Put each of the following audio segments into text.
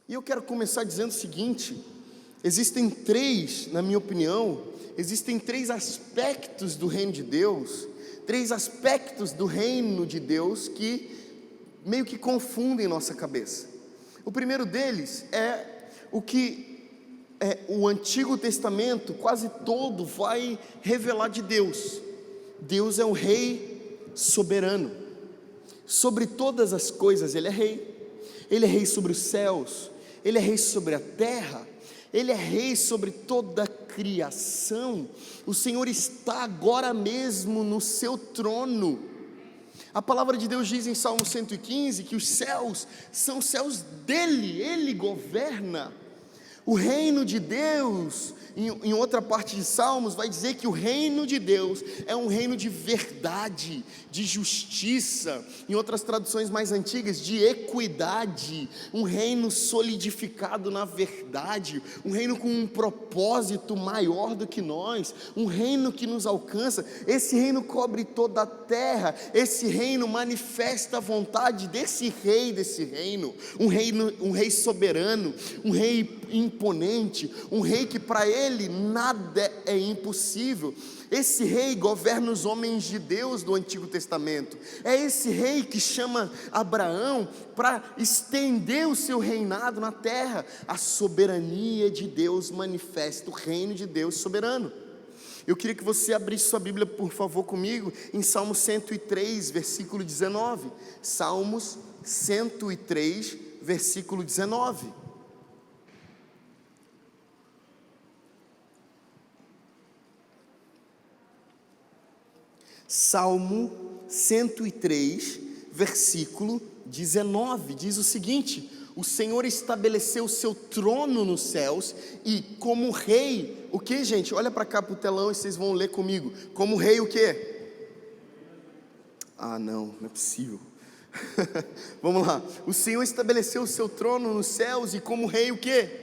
E eu quero começar dizendo o seguinte: existem três, na minha opinião, existem três aspectos do reino de Deus, três aspectos do reino de Deus que meio que confundem nossa cabeça. O primeiro deles é o que o Antigo Testamento quase todo vai revelar de Deus. Deus é um rei soberano, sobre todas as coisas Ele é rei. Ele é rei sobre os céus, Ele é rei sobre a terra, Ele é rei sobre toda a criação. O Senhor está agora mesmo no seu trono. A palavra de Deus diz em Salmo 115 que os céus são céus dele, Ele governa. O reino de Deus, em outra parte de Salmos, vai dizer que o reino de Deus é um reino de verdade, de justiça, em outras traduções mais antigas, de equidade, um reino solidificado na verdade, um reino com um propósito maior do que nós, um reino que nos alcança. Esse reino cobre toda a terra, esse reino manifesta a vontade desse reino, um rei soberano, um rei imponente, um rei que para ele nada é impossível. Esse rei governa os homens de Deus do Antigo Testamento. É esse rei que chama Abraão para estender o seu reinado na terra. A soberania de Deus manifesta o reino de Deus soberano. Eu queria que você abrisse sua Bíblia, por favor, comigo, em Salmo 103, versículo 19. Salmos 103, versículo 19. Salmo 103, versículo 19, diz o seguinte: o Senhor estabeleceu o seu trono nos céus e como rei, o que, gente? Olha para cá para o telão e vocês vão ler comigo. Como rei o que? Ah, não é possível. Vamos lá. O Senhor estabeleceu o seu trono nos céus e como rei o que?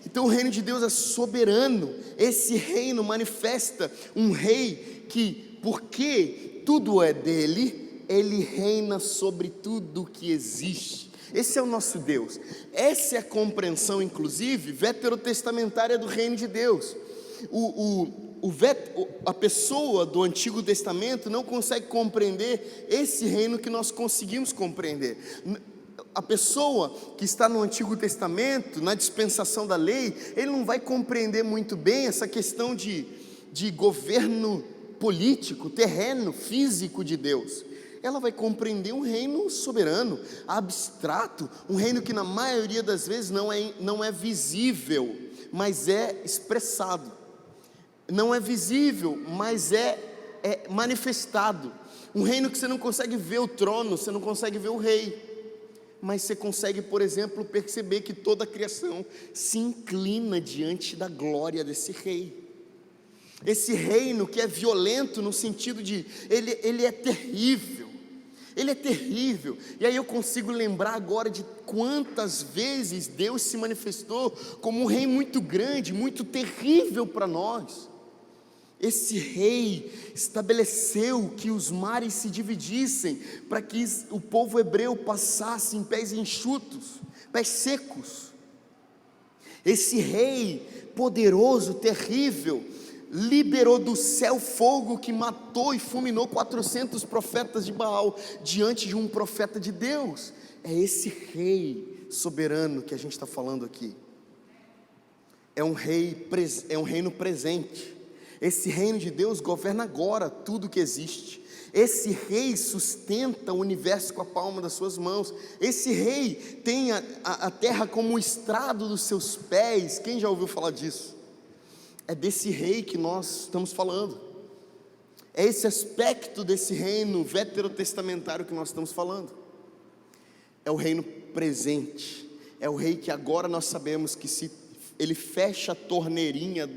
Então o reino de Deus é soberano. Esse reino manifesta um rei que, porque tudo é dele, ele reina sobre tudo que existe. Esse é o nosso Deus. Essa é a compreensão, inclusive, veterotestamentária do reino de Deus. A pessoa do Antigo Testamento não consegue compreender esse reino que nós conseguimos compreender. A pessoa que está no Antigo Testamento, na dispensação da lei, ele não vai compreender muito bem essa questão de governo político, terreno, físico de Deus. Ela vai compreender um reino soberano, abstrato, um reino que na maioria das vezes não é visível, mas é expressado. Não é visível, mas é manifestado. Um reino que você não consegue ver o trono, você não consegue ver o rei, mas você consegue, por exemplo, perceber que toda a criação se inclina diante da glória desse rei. Esse reino que é violento no sentido de, ele é terrível, ele é terrível. E aí eu consigo lembrar agora de quantas vezes Deus se manifestou como um rei muito grande, muito terrível para nós. Esse rei estabeleceu que os mares se dividissem, para que o povo hebreu passasse em pés enxutos, pés secos. Esse rei poderoso, terrível, liberou do céu fogo que matou e fulminou 400 profetas de Baal, diante de um profeta de Deus. É esse rei soberano que a gente está falando aqui. É um reino presente. Esse reino de Deus governa agora tudo que existe. Esse rei sustenta o universo com a palma das suas mãos. Esse rei tem a terra como o estrado dos seus pés. Quem já ouviu falar disso? É desse rei que nós estamos falando. É esse aspecto desse reino veterotestamentário que nós estamos falando. É o reino presente. É o rei que agora nós sabemos que se ele fecha a torneirinha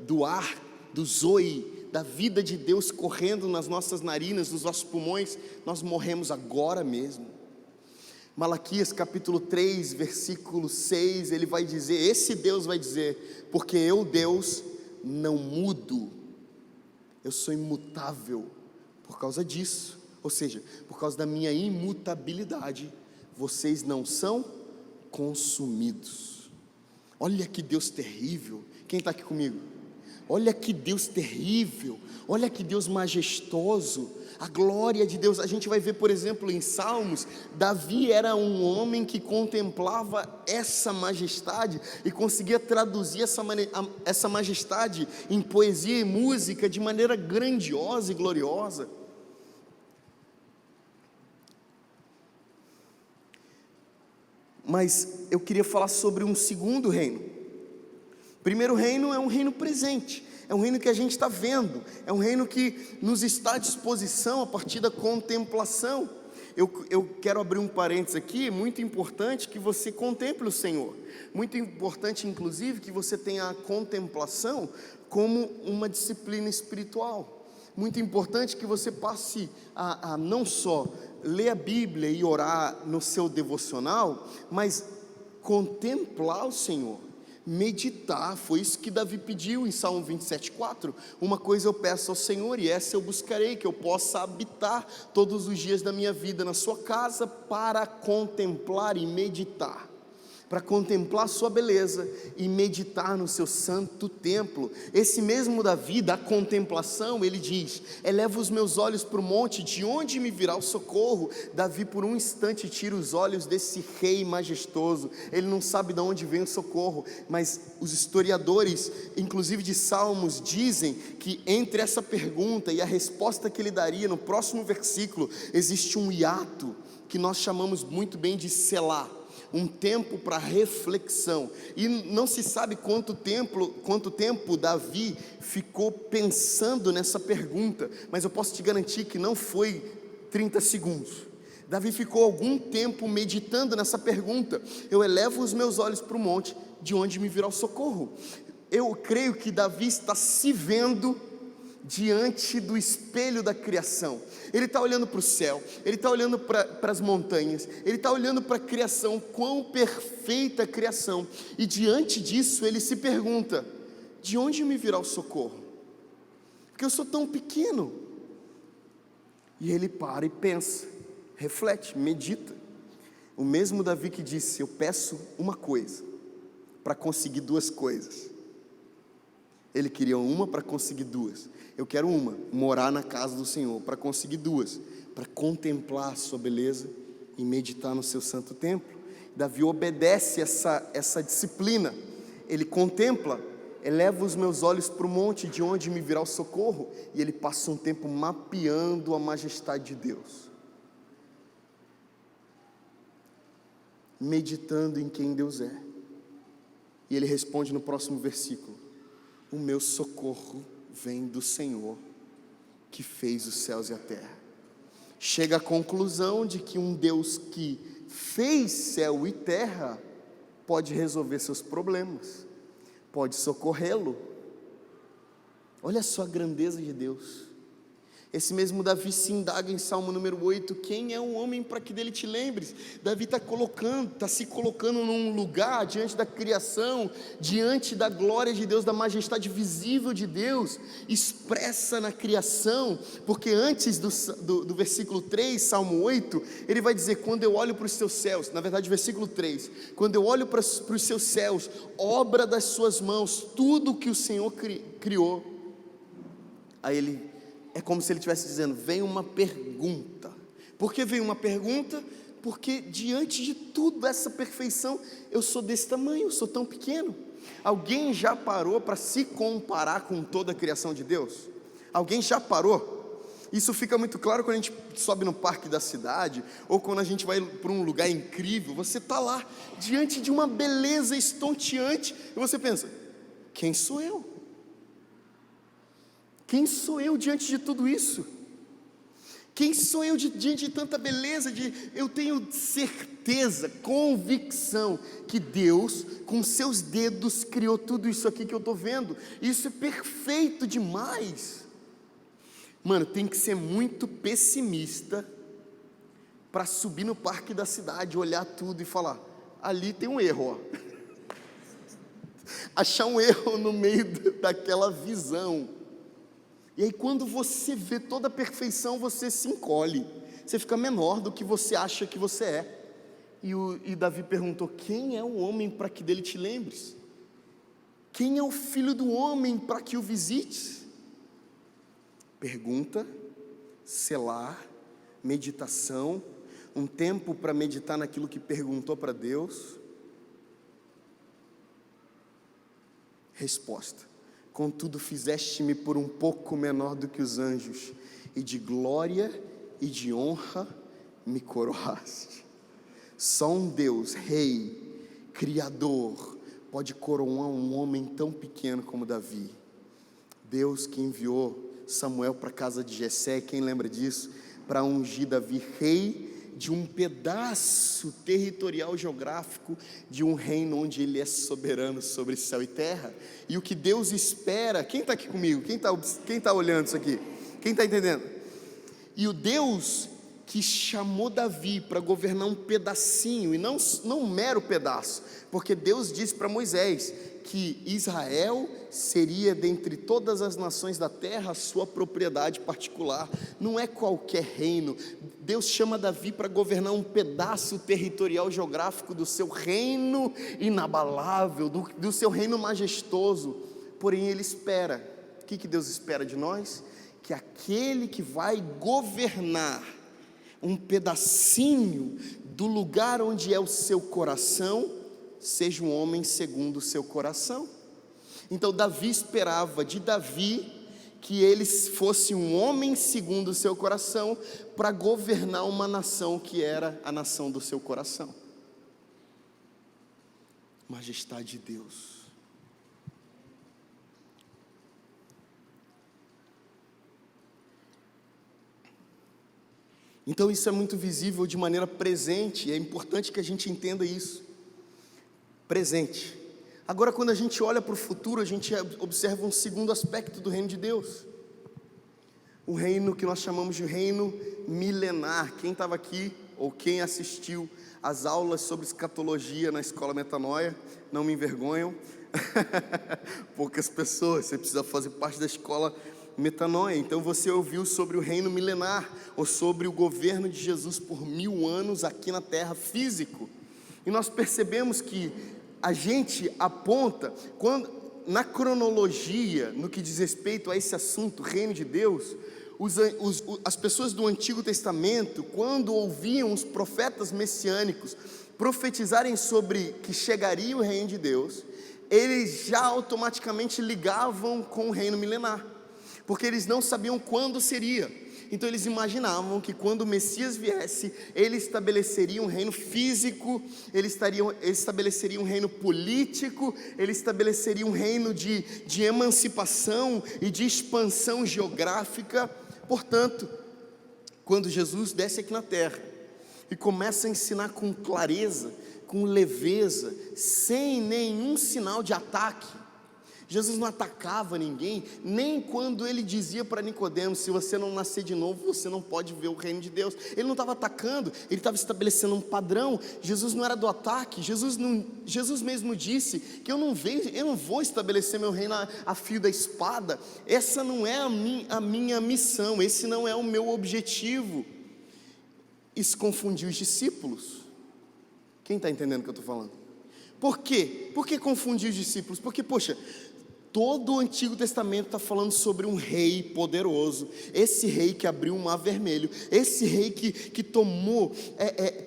do ar, do zoe, da vida de Deus correndo nas nossas narinas, nos nossos pulmões, nós morremos agora mesmo. Malaquias capítulo 3, versículo 6, ele vai dizer, esse Deus vai dizer: porque eu, Deus, não mudo, eu sou imutável. Por causa disso, ou seja, por causa da minha imutabilidade, vocês não são consumidos. Olha que Deus terrível. Quem está aqui comigo? Olha que Deus terrível, olha que Deus majestoso, a glória de Deus. A gente vai ver, por exemplo, em Salmos, Davi era um homem que contemplava essa majestade e conseguia traduzir essa majestade em poesia e música de maneira grandiosa e gloriosa. Mas eu queria falar sobre um segundo reino. O primeiro reino é um reino presente, é um reino que a gente está vendo, é um reino que nos está à disposição a partir da contemplação. Eu quero abrir um parênteses aqui, muito importante que você contemple o Senhor, muito importante inclusive que você tenha a contemplação como uma disciplina espiritual, muito importante que você passe a não só ler a Bíblia e orar no seu devocional, mas contemplar o Senhor, meditar. Foi isso que Davi pediu em Salmo 27:4, uma coisa eu peço ao Senhor e essa eu buscarei, que eu possa habitar todos os dias da minha vida na sua casa, para contemplar e meditar, para contemplar a sua beleza e meditar no seu santo templo. Esse mesmo Davi da contemplação, ele diz: eleva os meus olhos para o monte, de onde me virá o socorro? Davi por um instante tira os olhos desse rei majestoso, ele não sabe de onde vem o socorro, mas os historiadores, inclusive de Salmos, dizem que entre essa pergunta e a resposta que ele daria no próximo versículo, existe um hiato, que nós chamamos muito bem de selá, um tempo para reflexão, e não se sabe quanto tempo Davi ficou pensando nessa pergunta, mas eu posso te garantir que não foi 30 segundos, Davi ficou algum tempo meditando nessa pergunta: eu elevo os meus olhos para o monte, de onde me virá o socorro? Eu creio que Davi está se vendo diante do espelho da criação. Ele está olhando para o céu, ele está olhando para as montanhas, ele está olhando para a criação, quão perfeita a criação, e diante disso ele se pergunta: de onde me virá o socorro? Porque eu sou tão pequeno. E ele para e pensa, reflete, medita. O mesmo Davi que disse: eu peço uma coisa para conseguir duas coisas. Ele queria uma para conseguir duas. Eu quero uma, morar na casa do Senhor, para conseguir duas, para contemplar a sua beleza e meditar no seu santo templo. Davi obedece essa disciplina, ele contempla, eleva os meus olhos para o monte, de onde me virá o socorro, e ele passa um tempo mapeando a majestade de Deus, meditando em quem Deus é, e ele responde no próximo versículo: o meu socorro vem do Senhor, que fez os céus e a terra. Chega à conclusão de que um Deus que fez céu e terra pode resolver seus problemas, pode socorrê-lo. Olha só a grandeza de Deus. Esse mesmo Davi se indaga em Salmo número 8, quem é o homem para que dele te lembres? Davi está se colocando num lugar diante da criação, diante da glória de Deus, da majestade visível de Deus, expressa na criação, porque antes do versículo 3, Salmo 8, ele vai dizer: quando eu olho para os seus céus, na verdade versículo 3, quando eu olho para os seus céus, obra das suas mãos, tudo que o Senhor criou. Aí ele, é como se ele estivesse dizendo: vem uma pergunta. Por que vem uma pergunta? Porque diante de tudo essa perfeição, eu sou desse tamanho, eu sou tão pequeno. Alguém já parou para se comparar com toda a criação de Deus? Alguém já parou? Isso fica muito claro quando a gente sobe no parque da cidade, ou quando a gente vai para um lugar incrível. Você está lá, diante de uma beleza estonteante, e você pensa: quem sou eu? Quem sou eu diante de tudo isso? Quem sou eu diante de tanta beleza? Eu tenho certeza, convicção, que Deus, com seus dedos, criou tudo isso aqui que eu estou vendo. Isso é perfeito demais. Mano, tem que ser muito pessimista para subir no parque da cidade, olhar tudo e falar: ali tem um erro, ó. Achar um erro no meio daquela visão. E aí quando você vê toda a perfeição, você se encolhe, você fica menor do que você acha que você é. E Davi perguntou: quem é o homem para que dele te lembres? Quem é o filho do homem para que o visites? Pergunta, selar, meditação, um tempo para meditar naquilo que perguntou para Deus. Resposta: contudo fizeste-me por um pouco menor do que os anjos, e de glória e de honra me coroaste. Só um Deus, Rei, Criador, pode coroar um homem tão pequeno como Davi. Deus que enviou Samuel para a casa de Jessé, quem lembra disso? Para ungir Davi rei de um pedaço territorial geográfico de um reino onde ele é soberano sobre céu e terra. E o que Deus espera, quem está aqui comigo? Quem tá olhando isso aqui? Quem está entendendo? E o Deus que chamou Davi para governar um pedacinho, e não um mero pedaço, porque Deus disse para Moisés que Israel seria dentre todas as nações da terra a sua propriedade particular. Não é qualquer reino. Deus chama Davi para governar um pedaço territorial geográfico do seu reino inabalável, do seu reino majestoso. Porém ele espera, o que Deus espera de nós? Que aquele que vai governar um pedacinho do lugar onde é o seu coração, seja um homem segundo o seu coração. Então Davi esperava de Davi que ele fosse um homem segundo o seu coração, para governar uma nação que era a nação do seu coração. Majestade de Deus. Então isso é muito visível de maneira presente, e é importante que a gente entenda isso. Presente. Agora, quando a gente olha para o futuro, a gente observa um segundo aspecto do reino de Deus. O reino que nós chamamos de reino milenar. Quem estava aqui, ou quem assistiu às aulas sobre escatologia na escola Metanoia, não me envergonham. Poucas pessoas, você precisa fazer parte da escola Metanoia. Então você ouviu sobre o reino milenar, ou sobre o governo de Jesus por 1000 anos aqui na terra, físico. E nós percebemos que a gente aponta, quando, na cronologia, no que diz respeito a esse assunto, reino de Deus, as pessoas do Antigo Testamento, quando ouviam os profetas messiânicos profetizarem sobre que chegaria o reino de Deus, eles já automaticamente ligavam com o reino milenar, porque eles não sabiam quando seria. Então eles imaginavam que quando o Messias viesse, ele estabeleceria um reino físico, ele estabeleceria um reino político, ele estabeleceria um reino de emancipação e de expansão geográfica. Portanto, quando Jesus desce aqui na terra e começa a ensinar com clareza, com leveza, sem nenhum sinal de ataque, Jesus não atacava ninguém, nem quando ele dizia para Nicodemos: se você não nascer de novo, você não pode ver o reino de Deus. Ele não estava atacando, ele estava estabelecendo um padrão. Jesus não era do ataque. Jesus mesmo disse que eu não vou estabelecer meu reino a fio da espada. Essa não é a minha missão, esse não é o meu objetivo. Isso confundiu os discípulos. Quem está entendendo o que eu estou falando? Por quê? Por que confundir os discípulos? Porque, poxa, todo o Antigo Testamento está falando sobre um rei poderoso, esse rei que abriu o Mar Vermelho, esse rei que tomou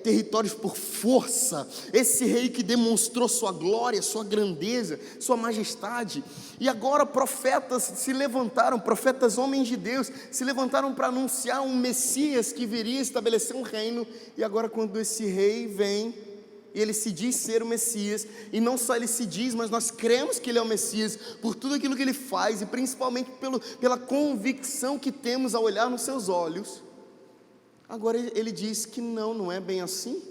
territórios por força, esse rei que demonstrou sua glória, sua grandeza, sua majestade. E agora profetas se levantaram, profetas homens de Deus, se levantaram para anunciar um Messias que viria estabelecer um reino. E agora, quando esse rei vem, e ele se diz ser o Messias, e não só ele se diz, mas nós cremos que ele é o Messias, por tudo aquilo que ele faz, e principalmente pela convicção que temos ao olhar nos seus olhos. Agora ele diz que não é bem assim.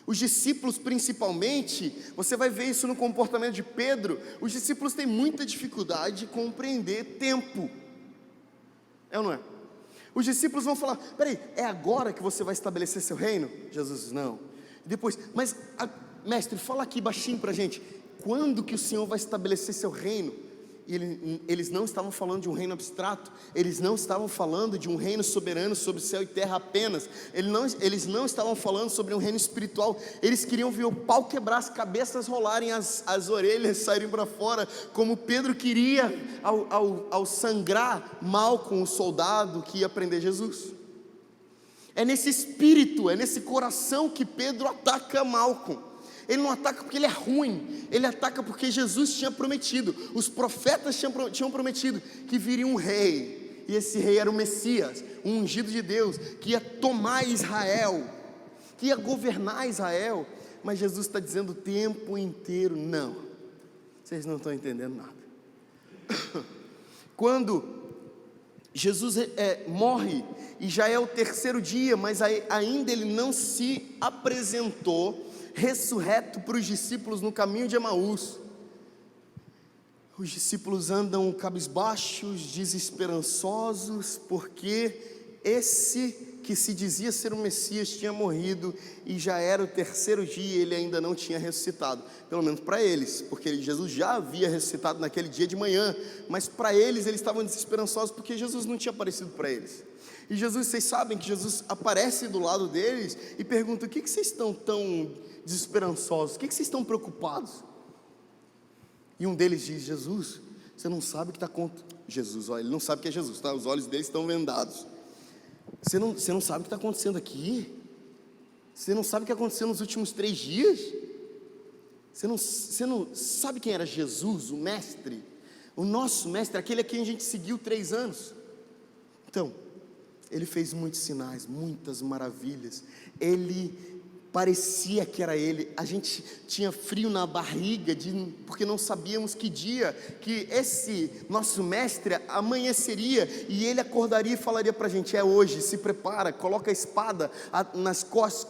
Os discípulos principalmente, você vai ver isso no comportamento de Pedro, os discípulos têm muita dificuldade de compreender tempo. É ou não é? Os discípulos vão falar: peraí, é agora que você vai estabelecer seu reino? Jesus diz: não. Depois, mestre, fala aqui baixinho para a gente, quando que o Senhor vai estabelecer seu reino? eles não estavam falando de um reino abstrato, eles não estavam falando de um reino soberano sobre céu e terra apenas, eles não estavam falando sobre um reino espiritual. Eles queriam ver o pau quebrar, as cabeças rolarem, as orelhas saírem para fora, como Pedro queria ao sangrar Malco, o soldado que ia prender Jesus. É nesse espírito, é nesse coração que Pedro ataca Malco. Ele não ataca porque ele é ruim, ele ataca porque Jesus tinha prometido, os profetas tinham prometido que viria um rei, e esse rei era o Messias, um ungido de Deus, que ia tomar Israel, que ia governar Israel. Mas Jesus está dizendo o tempo inteiro: não, vocês não estão entendendo nada. Quando Jesus morre, e já é o terceiro dia, mas ainda ele não se apresentou ressurreto para os discípulos no caminho de Emaús. Os discípulos andam cabisbaixos, desesperançosos, porque esse que se dizia ser o Messias tinha morrido, e já era o terceiro dia e ele ainda não tinha ressuscitado, pelo menos para eles, porque Jesus já havia ressuscitado naquele dia de manhã, mas para eles estavam desesperançosos porque Jesus não tinha aparecido para eles. E Jesus, vocês sabem que Jesus aparece do lado deles e pergunta: o que vocês estão tão desesperançosos? O que vocês estão preocupados? E um deles diz: Jesus, você não sabe o que está acontecendo. Jesus, olha, ele não sabe que é Jesus, tá? Os olhos dele estão vendados. Você não sabe o que está acontecendo aqui? Você não sabe o que aconteceu nos últimos 3 dias? Você não sabe quem era Jesus, o mestre? O nosso mestre, aquele a quem a gente seguiu 3 anos. Então, ele fez muitos sinais, muitas maravilhas. Ele parecia que era ele. A gente tinha frio na barriga, porque não sabíamos que dia que esse nosso mestre amanheceria, e ele acordaria e falaria para a gente: é hoje, se prepara, coloca a espada nas costas,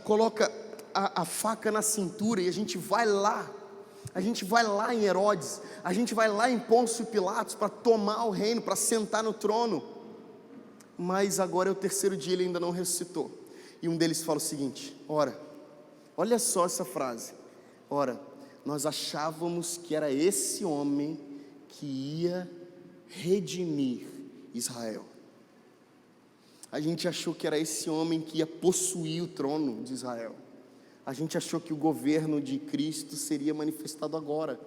coloca a faca na cintura, e a gente vai lá. A gente vai lá em Herodes, a gente vai lá em Pôncio Pilatos para tomar o reino, para sentar no trono. Mas agora é o terceiro dia, ele ainda não ressuscitou. E um deles fala o seguinte: ora, olha só essa frase: ora, nós achávamos que era esse homem que ia redimir Israel. A gente achou que era esse homem que ia possuir o trono de Israel. A gente achou que o governo de Cristo seria manifestado agora.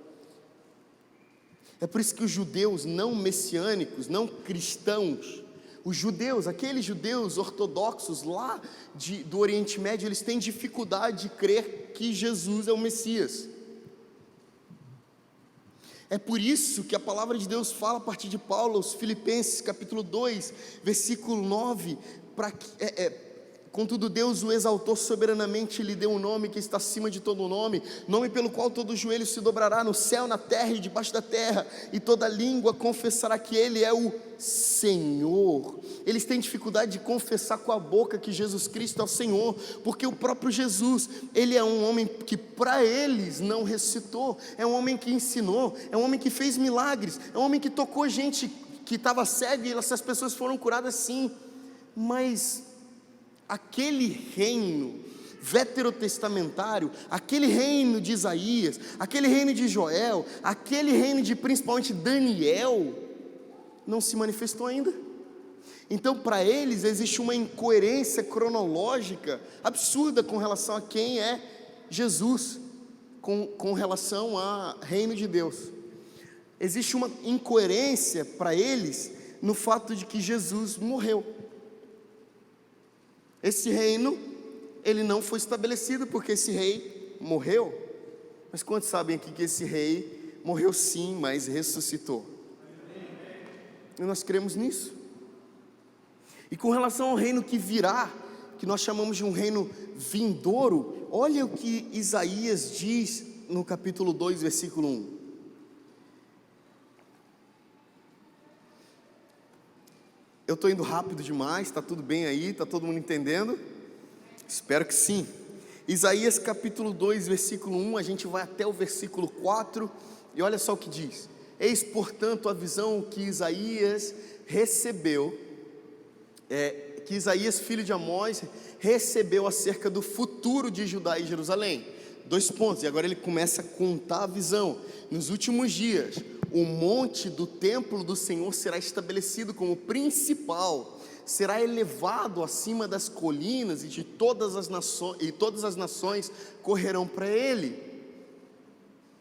É por isso que os judeus não messiânicos, não cristãos, os judeus, aqueles judeus ortodoxos lá do Oriente Médio, eles têm dificuldade de crer que Jesus é o Messias. É por isso que a palavra de Deus fala a partir de Paulo aos Filipenses, capítulo 2, versículo 9, contudo Deus o exaltou soberanamente e lhe deu um nome que está acima de todo nome, nome pelo qual todo joelho se dobrará no céu, na terra e debaixo da terra, e toda língua confessará que Ele é o Senhor. Eles têm dificuldade de confessar com a boca que Jesus Cristo é o Senhor, porque o próprio Jesus, Ele é um homem que para eles não ressuscitou, é um homem que ensinou, é um homem que fez milagres, é um homem que tocou gente que estava cega e essas pessoas foram curadas sim, mas aquele reino veterotestamentário, aquele reino de Isaías, aquele reino de Joel, aquele reino de principalmente Daniel, não se manifestou ainda. Então para eles existe uma incoerência cronológica absurda com relação a quem é Jesus, com relação ao reino de Deus. Existe uma incoerência para eles no fato de que Jesus morreu. Esse reino, ele não foi estabelecido porque esse rei morreu. Mas quantos sabem aqui que esse rei morreu sim, mas ressuscitou? E nós cremos nisso. E com relação ao reino que virá, que nós chamamos de um reino vindouro, olha o que Isaías diz no capítulo 2, versículo 1. Eu estou indo rápido demais, está tudo bem aí? Está todo mundo entendendo? Espero que sim. Isaías capítulo 2, versículo 1, a gente vai até o versículo 4, e olha só o que diz: eis portanto a visão que Isaías recebeu, que Isaías filho de Amós recebeu acerca do futuro de Judá e Jerusalém. 2 pontos, e agora ele começa a contar a visão. Nos últimos dias, o monte do templo do Senhor será estabelecido como principal, será elevado acima das colinas, e todas as nações correrão para ele.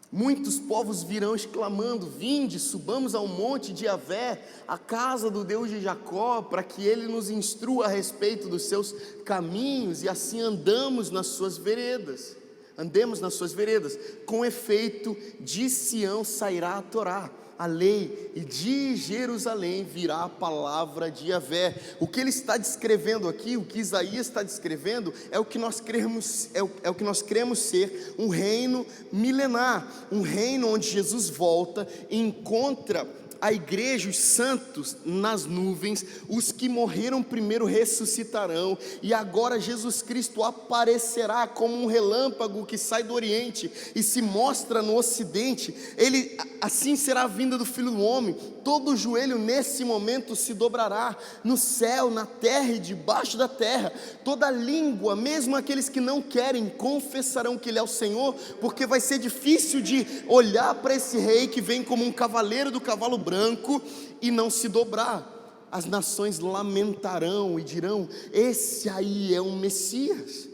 Muitos povos virão exclamando: vinde, subamos ao monte de Yahvé, a casa do Deus de Jacó, para que ele nos instrua a respeito dos seus caminhos, e assim andemos nas suas veredas. Andemos nas suas veredas. Com efeito, de Sião sairá a Torá, a lei, e de Jerusalém virá a palavra de Yahvé. O que ele está descrevendo aqui, o que Isaías está descrevendo, é o que nós cremos ser um reino milenar, um reino onde Jesus volta e encontra a igreja, os santos nas nuvens, os que morreram primeiro ressuscitarão, e agora Jesus Cristo aparecerá como um relâmpago que sai do Oriente e se mostra no Ocidente. Assim será a vinda do Filho do Homem. Todo joelho nesse momento se dobrará, no céu, na terra e debaixo da terra. Toda língua, mesmo aqueles que não querem, confessarão que Ele é o Senhor, porque vai ser difícil de olhar para esse rei que vem como um cavaleiro do cavalo branco e não se dobrar. As nações lamentarão e dirão: esse aí é um Messias.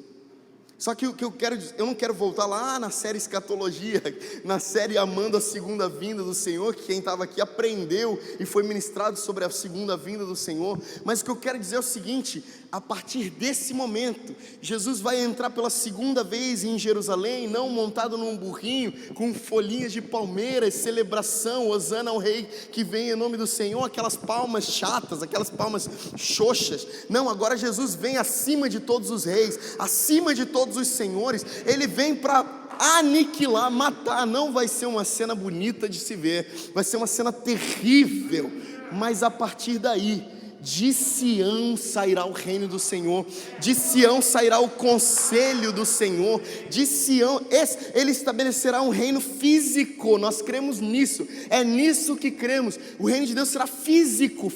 Só que o que eu não quero voltar lá na série Escatologia, na série Amando a Segunda Vinda do Senhor, que quem estava aqui aprendeu e foi ministrado sobre a segunda vinda do Senhor. Mas o que eu quero dizer é o seguinte: a partir desse momento, Jesus vai entrar pela segunda vez em Jerusalém, não montado num burrinho, com folhinhas de palmeiras, celebração, hosana ao rei que vem em nome do Senhor, aquelas palmas chatas, aquelas palmas xoxas. Não, agora Jesus vem acima de todos os reis, acima de todos os senhores. Ele vem para aniquilar, matar. Não vai ser uma cena bonita de se ver, vai ser uma cena terrível, mas a partir daí, de Sião sairá o reino do Senhor, de Sião sairá o conselho do Senhor, de Sião Ele estabelecerá um reino físico. Nós cremos nisso, é nisso que cremos. O reino de Deus será físico,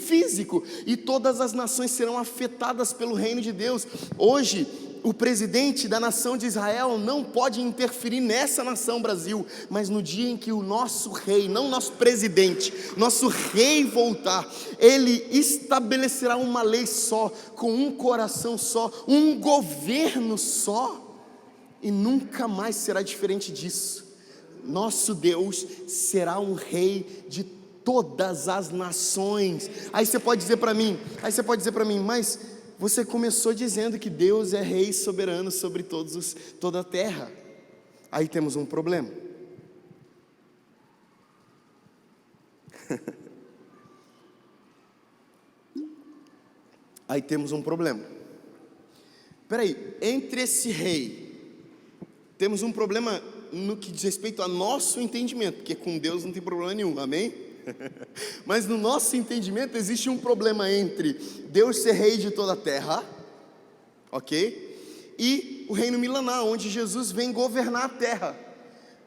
e todas as nações serão afetadas pelo reino de Deus. Hoje, o presidente da nação de Israel não pode interferir nessa nação Brasil, mas no dia em que o nosso rei, não nosso presidente, nosso rei voltar, ele estabelecerá uma lei só, com um coração só, um governo só, e nunca mais será diferente disso. Nosso Deus será um rei de todas as nações. Aí você pode dizer para mim, mas você começou dizendo que Deus é rei soberano sobre toda a terra. Aí temos um problema. Aí temos um problema. Peraí, entre esse rei, temos um problema no que diz respeito ao nosso entendimento, porque com Deus não tem problema nenhum, amém? Mas no nosso entendimento existe um problema entre Deus ser rei de toda a terra, ok? E o reino milenar, onde Jesus vem governar a terra.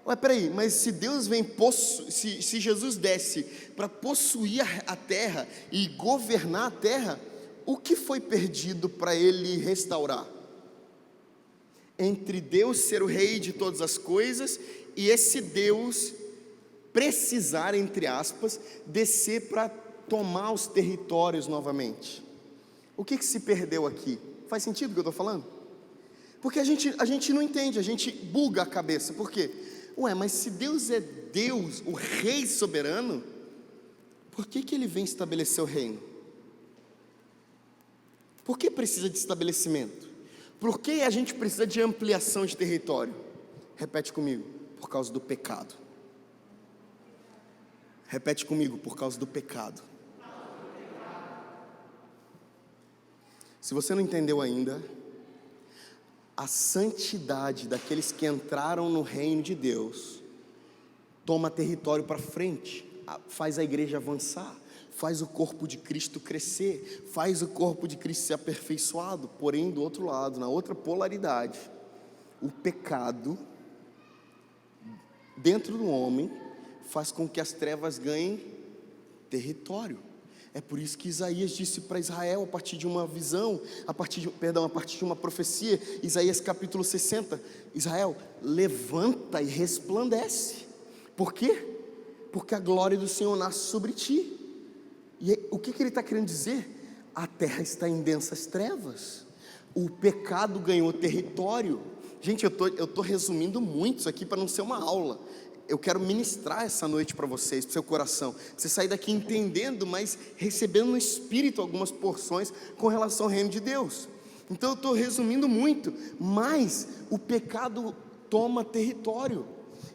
Ué, peraí, mas se Deus vem se Jesus desce para possuir a terra e governar a terra, o que foi perdido para ele restaurar? Entre Deus ser o rei de todas as coisas e esse Deus precisar, entre aspas, descer para tomar os territórios novamente. O que se perdeu aqui? Faz sentido o que eu estou falando? Porque a gente não entende, a gente buga a cabeça. Por quê? Ué, mas se Deus é Deus, o rei soberano, por que ele vem estabelecer o reino? Por que precisa de estabelecimento? Por que a gente precisa de ampliação de território? Repete comigo: por causa do pecado. Repete comigo: por causa do pecado. Se você não entendeu ainda, a santidade daqueles que entraram no reino de Deus toma território para frente, faz a igreja avançar, faz o corpo de Cristo crescer, faz o corpo de Cristo ser aperfeiçoado. Porém, do outro lado, na outra polaridade, o pecado dentro do homem faz com que as trevas ganhem território. É por isso que Isaías disse para Israel, a partir de uma visão, a partir de uma profecia, Isaías capítulo 60, Israel, levanta e resplandece. Por quê? porque a glória do Senhor nasce sobre ti. E o que ele está querendo dizer? A terra está em densas trevas, o pecado ganhou território. Gente, eu tô resumindo muito isso aqui para não ser uma aula. Eu quero ministrar essa noite para vocês, para o seu coração, você sair daqui entendendo, mas recebendo no Espírito algumas porções com relação ao reino de Deus. Então eu estou resumindo muito, mas o pecado toma território.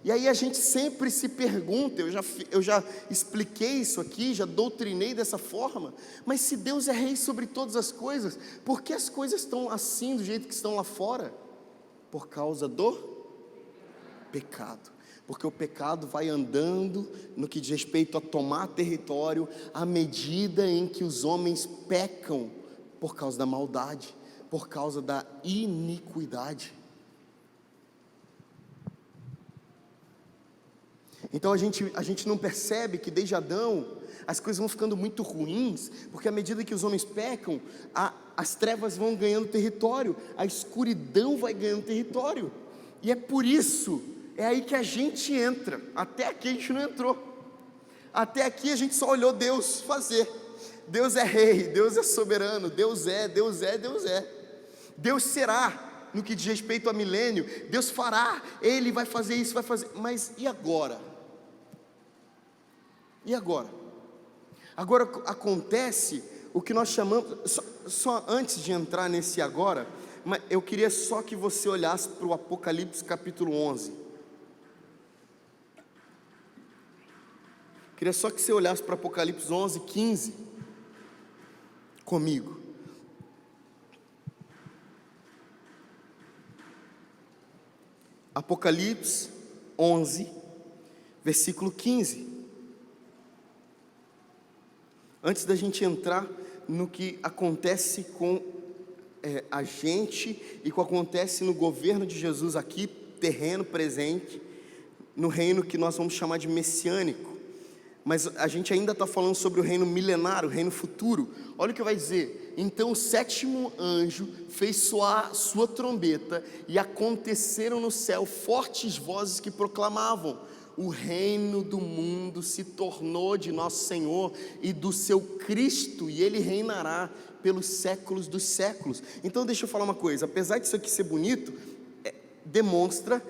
E aí a gente sempre se pergunta, eu já expliquei isso aqui, já doutrinei dessa forma, mas se Deus é rei sobre todas as coisas, por que as coisas estão assim, do jeito que estão lá fora? Por causa do pecado. Porque o pecado vai andando no que diz respeito a tomar território, à medida em que os homens pecam por causa da maldade, por causa da iniquidade. Então a gente não percebe que desde Adão as coisas vão ficando muito ruins, porque à medida que os homens pecam, as trevas vão ganhando território, a escuridão vai ganhando território, e é por isso, é aí que a gente entra. Até aqui a gente não entrou, até aqui a gente só olhou Deus fazer. Deus é rei, Deus é soberano, Deus é, Deus será, no que diz respeito a milênio, Deus fará, Ele vai fazer isso, vai fazer, mas e agora? E agora? Agora acontece o que nós chamamos, só antes de entrar nesse agora, mas eu queria só que você olhasse para o Apocalipse capítulo 11, queria só que você olhasse para Apocalipse 11, 15, comigo. Apocalipse 11, versículo 15. Antes da gente entrar no que acontece com a gente e o que acontece no governo de Jesus aqui, terreno presente, no reino que nós vamos chamar de messiânico, mas a gente ainda está falando sobre o reino milenário, o reino futuro. Olha o que vai dizer: então o sétimo anjo fez soar sua trombeta, e aconteceram no céu fortes vozes que proclamavam: o reino do mundo se tornou de nosso Senhor e do seu Cristo, e Ele reinará pelos séculos dos séculos. Então deixa eu falar uma coisa, apesar disso aqui ser bonito, demonstra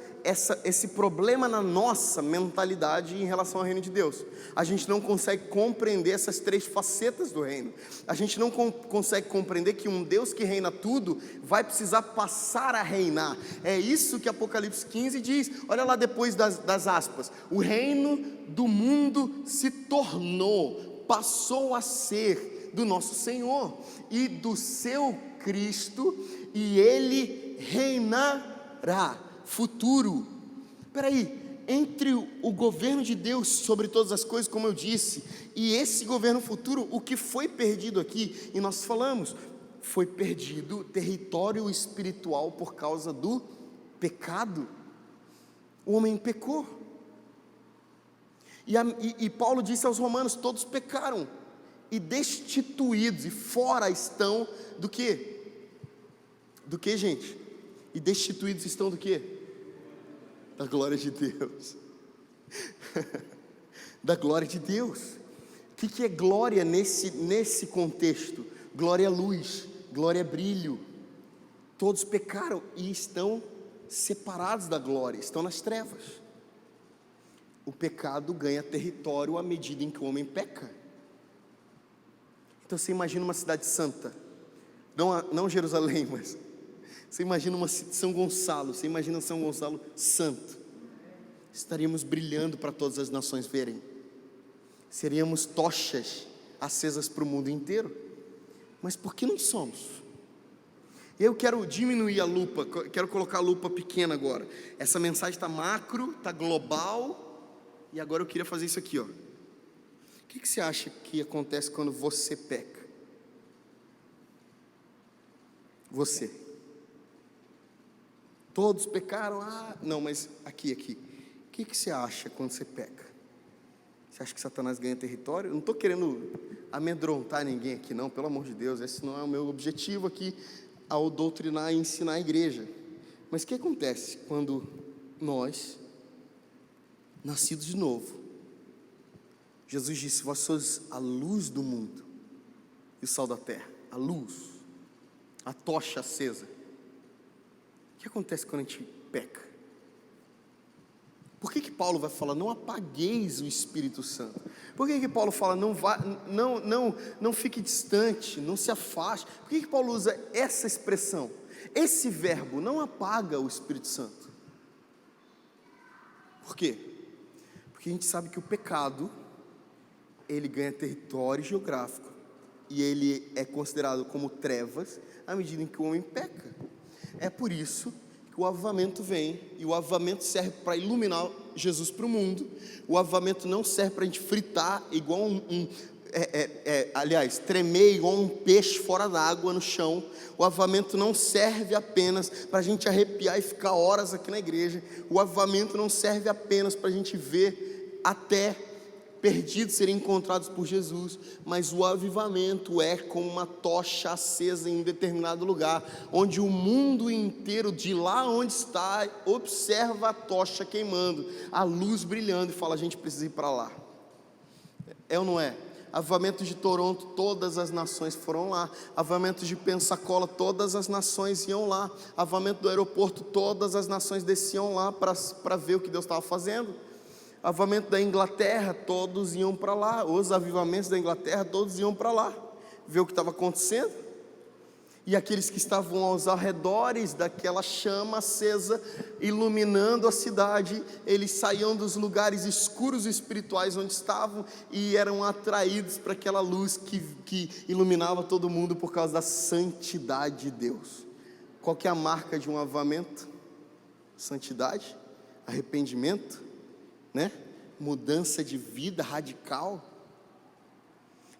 esse problema na nossa mentalidade em relação ao reino de Deus. A gente não consegue compreender essas três facetas do reino. A gente não consegue compreender que um Deus que reina tudo vai precisar passar a reinar. É isso que Apocalipse 15 diz. Olha lá depois das aspas: o reino do mundo se tornou, passou a ser do nosso Senhor e do seu Cristo, e Ele reinará. Futuro. Espera aí, entre o governo de Deus sobre todas as coisas, como eu disse, e esse governo futuro, o que foi perdido aqui, e nós falamos, foi perdido território espiritual por causa do pecado. O homem pecou, e Paulo disse aos romanos: todos pecaram e destituídos, e fora estão do que? Do que, gente? E destituídos estão do que? Da glória de Deus. Da glória de Deus. O que é glória nesse contexto? Glória é luz, glória é brilho. Todos pecaram e estão separados da glória, estão nas trevas. O pecado ganha território à medida em que o homem peca. Então você imagina uma cidade santa, não Jerusalém, mas você imagina São Gonçalo, você imagina São Gonçalo santo, estaríamos brilhando para todas as nações verem, seríamos tochas acesas para o mundo inteiro, mas por que não somos? Eu quero diminuir a lupa, quero colocar a lupa pequena agora. Essa mensagem está macro, está global, e agora eu queria fazer isso aqui, ó. O que você acha que acontece quando você peca? Você. Todos pecaram, não, mas aqui. O que você acha quando você peca? Você acha que Satanás ganha território? Eu não estou querendo amedrontar ninguém aqui não, pelo amor de Deus, esse não é o meu objetivo aqui ao doutrinar e ensinar a igreja. Mas o que acontece quando nós, nascidos de novo, Jesus disse: vós sois a luz do mundo e o sal da terra. A luz, a tocha acesa. O que acontece quando a gente peca? Por que Paulo vai falar, não apagueis o Espírito Santo? Por que Paulo fala, não fique distante, não se afaste? Por que Paulo usa essa expressão? Esse verbo, não apaga o Espírito Santo. Por quê? Porque a gente sabe que o pecado, ele ganha território geográfico, e ele é considerado como trevas, à medida em que o homem peca. É por isso que o avivamento vem, e o avivamento serve para iluminar Jesus para o mundo. O avivamento não serve para a gente fritar igual tremer igual um peixe fora d'água no chão. O avivamento não serve apenas para a gente arrepiar e ficar horas aqui na igreja. O avivamento não serve apenas para a gente ver até perdidos serem encontrados por Jesus, mas o avivamento é como uma tocha acesa em um determinado lugar, onde o mundo inteiro, de lá onde está, observa a tocha queimando, a luz brilhando, e fala: a gente precisa ir para lá. É ou não é? Avivamento de Toronto, todas as nações foram lá. Avivamento de Pensacola, todas as nações iam lá. Avivamento do aeroporto, todas as nações desciam lá para ver o que Deus estava fazendo. Avivamento da Inglaterra, todos iam para lá. Os avivamentos da Inglaterra, todos iam para lá ver o que estava acontecendo. E aqueles que estavam aos arredores daquela chama acesa, iluminando a cidade, eles saíam dos lugares escuros espirituais onde estavam e eram atraídos para aquela luz que iluminava todo mundo, por causa da santidade de Deus. Qual que é a marca de um avivamento? Santidade, arrependimento, né? Mudança de vida radical.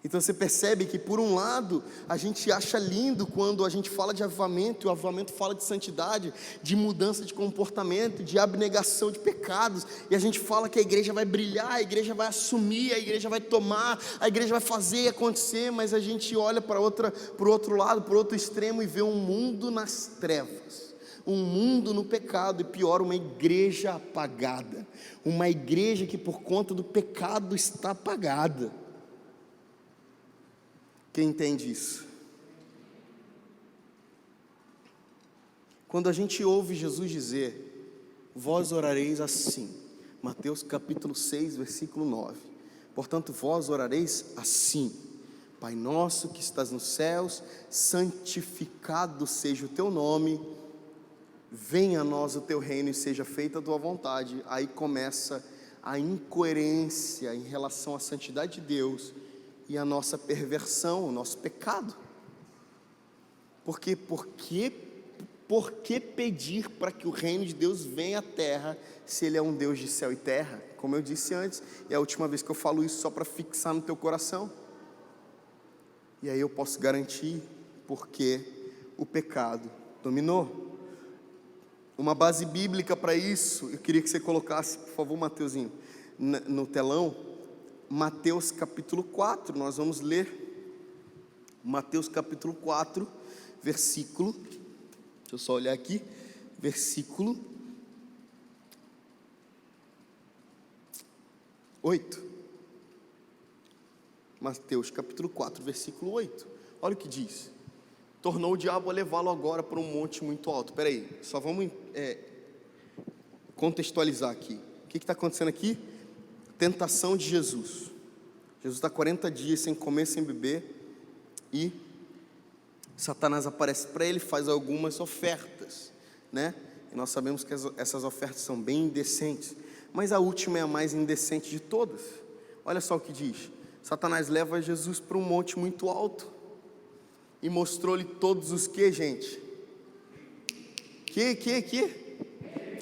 Então você percebe que, por um lado, a gente acha lindo quando a gente fala de avivamento, e o avivamento fala de santidade, de mudança de comportamento, de abnegação de pecados, e a gente fala que a igreja vai brilhar, a igreja vai assumir, a igreja vai tomar, a igreja vai fazer e acontecer, mas a gente olha para o outro lado, para o outro extremo, e vê um mundo nas trevas, um mundo no pecado, e pior, uma igreja apagada, uma igreja que por conta do pecado está apagada. Quem entende isso? Quando a gente ouve Jesus dizer: vós orareis assim, Mateus capítulo 6, versículo 9, portanto vós orareis assim: Pai nosso que estás nos céus, santificado seja o teu nome, venha a nós o teu reino e seja feita a tua vontade. Aí começa a incoerência em relação à santidade de Deus e a nossa perversão, o nosso pecado. Por que pedir para que o reino de Deus venha à terra, se Ele é um Deus de céu e terra? Como eu disse antes, é a última vez que eu falo isso, só para fixar no teu coração. E aí eu posso garantir porque o pecado dominou. Uma base bíblica para isso, eu queria que você colocasse, por favor, Mateuzinho, no telão, Mateus capítulo 4, nós vamos ler, Mateus capítulo 4, versículo, deixa eu só olhar aqui, versículo 8, Mateus capítulo 4, versículo 8, olha o que diz: tornou o diabo a levá-lo agora para um monte muito alto. Espera aí, só vamos contextualizar aqui, o que está acontecendo aqui? Tentação de Jesus. Jesus está 40 dias sem comer, sem beber, e Satanás aparece para ele, faz algumas ofertas, né? E nós sabemos que essas ofertas são bem indecentes, mas a última é a mais indecente de todas. Olha só o que diz: Satanás leva Jesus para um monte muito alto e mostrou-lhe todos os que, gente?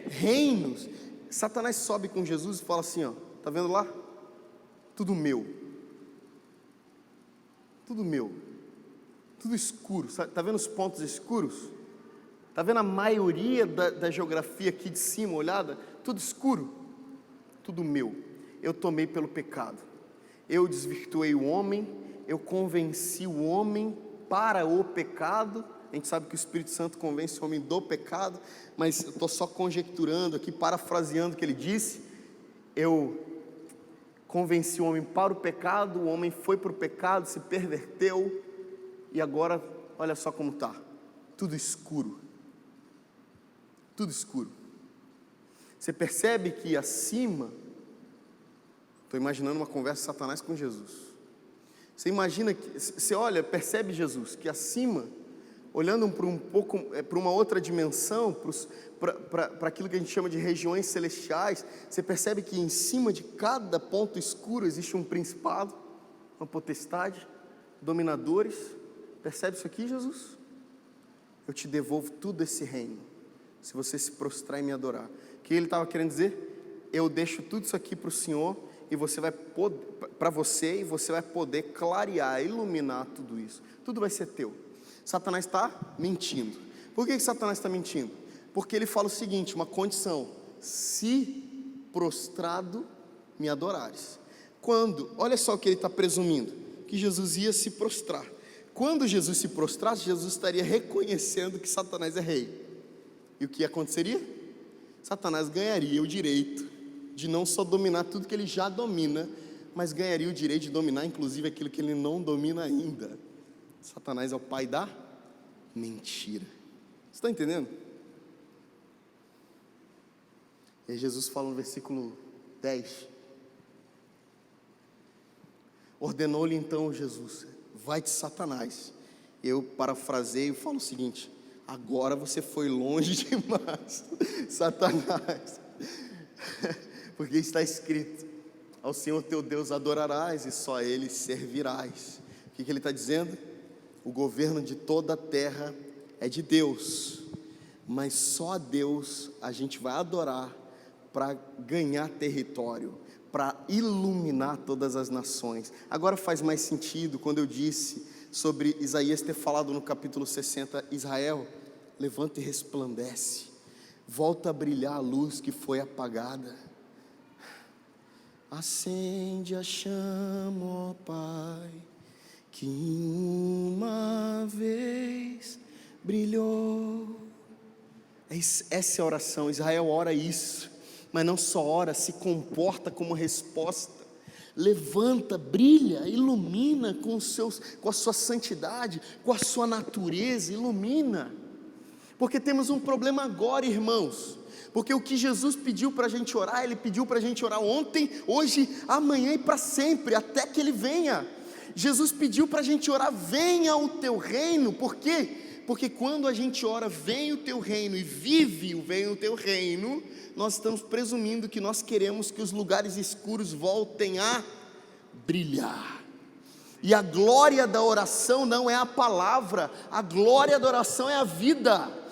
Reinos. Satanás sobe com Jesus e fala assim, ó, tá vendo lá? Tudo meu, tudo escuro, tá vendo os pontos escuros? Tá vendo a maioria da geografia aqui de cima, olhada? Tudo escuro, tudo meu. Eu tomei pelo pecado, eu desvirtuei o homem, eu convenci o homem para o pecado. A gente sabe que o Espírito Santo convence o homem do pecado, mas eu estou só conjecturando aqui, parafraseando o que ele disse. Eu convenci o homem para o pecado, o homem foi para o pecado, se perverteu, e agora, olha só como está, tudo escuro, tudo escuro. Você percebe que acima, estou imaginando uma conversa de Satanás com Jesus, você imagina, você olha, percebe Jesus, que acima, olhando para uma outra dimensão, para aquilo que a gente chama de regiões celestiais, você percebe que em cima de cada ponto escuro existe um principado, uma potestade, dominadores. Percebe isso aqui, Jesus? Eu te devolvo tudo esse reino, se você se prostrar e me adorar. O que ele estava querendo dizer? Eu deixo tudo isso aqui para o Senhor, e você vai poder, para você, e você vai poder clarear, iluminar tudo isso. Tudo vai ser teu. Satanás está mentindo. Por que Satanás está mentindo? Porque ele fala o seguinte, uma condição: se prostrado me adorares. Quando, olha só o que ele está presumindo, que Jesus ia se prostrar. Quando Jesus se prostrasse, Jesus estaria reconhecendo que Satanás é rei. E o que aconteceria? Satanás ganharia o direito de não só dominar tudo que ele já domina, mas ganharia o direito de dominar inclusive aquilo que ele não domina ainda. Satanás é o pai da mentira. Você está entendendo? E aí Jesus fala no versículo 10. Ordenou-lhe então Jesus: vai-te, Satanás. Eu parafraseio e falo o seguinte: agora você foi longe demais, Satanás. Porque está escrito: ao Senhor teu Deus adorarás e só a Ele servirás. O que ele está dizendo? O governo de toda a terra é de Deus, mas só a Deus a gente vai adorar para ganhar território, para iluminar todas as nações. Agora faz mais sentido quando eu disse sobre Isaías ter falado no capítulo 60, Israel, levanta e resplandece, volta a brilhar a luz que foi apagada. Acende a chama, ó Pai, que uma vez brilhou. Essa é a oração. Israel ora isso, mas não só ora, se comporta como resposta. Levanta, brilha, ilumina com a sua santidade, com a sua natureza, ilumina. Porque temos um problema agora, irmãos. Porque o que Jesus pediu para a gente orar, Ele pediu para a gente orar ontem, hoje, amanhã e para sempre, até que Ele venha. Jesus pediu para a gente orar: venha o teu reino. Por quê? Porque quando a gente ora, venha o teu reino, e vive o venha o teu reino, nós estamos presumindo que nós queremos que os lugares escuros voltem a brilhar. E a glória da oração não é a palavra, a glória da oração é a vida.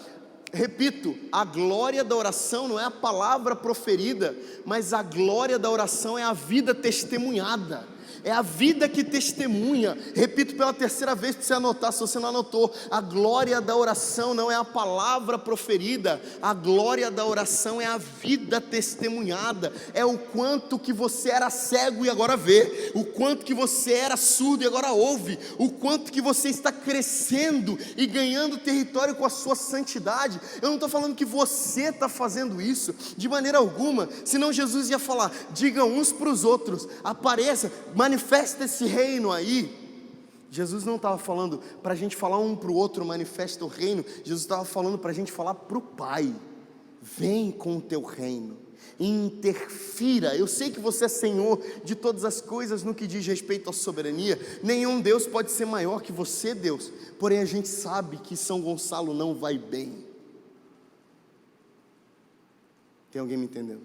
Repito, a glória da oração não é a palavra proferida, mas a glória da oração é a vida testemunhada. É a vida que testemunha. Repito pela terceira vez para você anotar, se você não anotou: a glória da oração não é a palavra proferida, a glória da oração é a vida testemunhada. É o quanto que você era cego e agora vê, o quanto que você era surdo e agora ouve, o quanto que você está crescendo e ganhando território com a sua santidade. Eu não estou falando que você está fazendo isso de maneira alguma, senão Jesus ia falar: digam uns para os outros, apareça, manifesta esse reino aí. Jesus não estava falando para a gente falar um para o outro, manifesta o reino. Jesus estava falando para a gente falar para o Pai: vem com o teu reino, interfira. Eu sei que você é Senhor de todas as coisas no que diz respeito à soberania. Nenhum Deus pode ser maior que você, Deus. Porém a gente sabe que São Gonçalo não vai bem. Tem alguém me entendendo?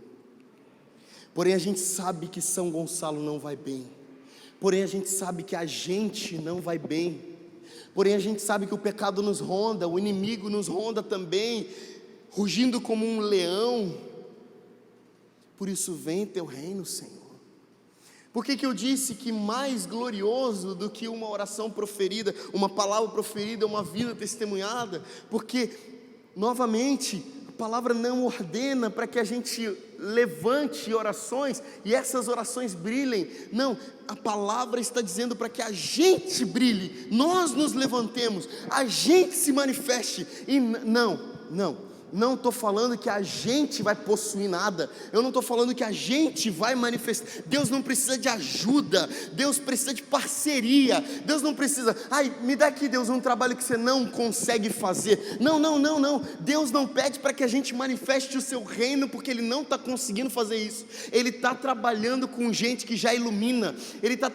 Porém a gente sabe que São Gonçalo não vai bem. Porém a gente sabe que a gente não vai bem. Porém a gente sabe que o pecado nos ronda, o inimigo nos ronda também, rugindo como um leão. Por isso vem teu reino, Senhor. Por que eu disse que mais glorioso do que uma oração proferida, uma palavra proferida, uma vida testemunhada? Porque, novamente, a palavra não ordena para que a gente levante orações e essas orações brilhem. Não, a palavra está dizendo para que a gente brilhe, nós nos levantemos, a gente se manifeste. E não, não estou falando que a gente vai possuir nada, eu não estou falando que a gente vai manifestar. Deus não precisa de ajuda, Deus precisa de parceria. Deus não precisa, me dá aqui, Deus, um trabalho que você não consegue fazer. Não, Deus não pede para que a gente manifeste o seu reino, porque Ele não está conseguindo fazer isso. Ele está trabalhando com gente que já ilumina. Ele está,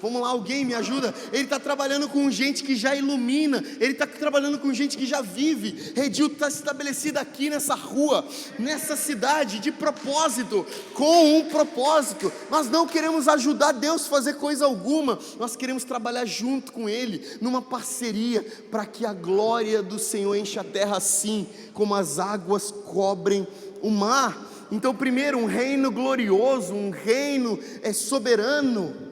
vamos lá, alguém me ajuda. Ele está trabalhando com gente que já ilumina, Ele está trabalhando com gente que já vive. Redil está estabelecida aqui nessa rua, nessa cidade, de propósito, com um propósito. Nós não queremos ajudar Deus a fazer coisa alguma, nós queremos trabalhar junto com Ele, numa parceria, para que a glória do Senhor encha a terra assim, como as águas cobrem o mar. Então, primeiro, um reino glorioso, um reino soberano.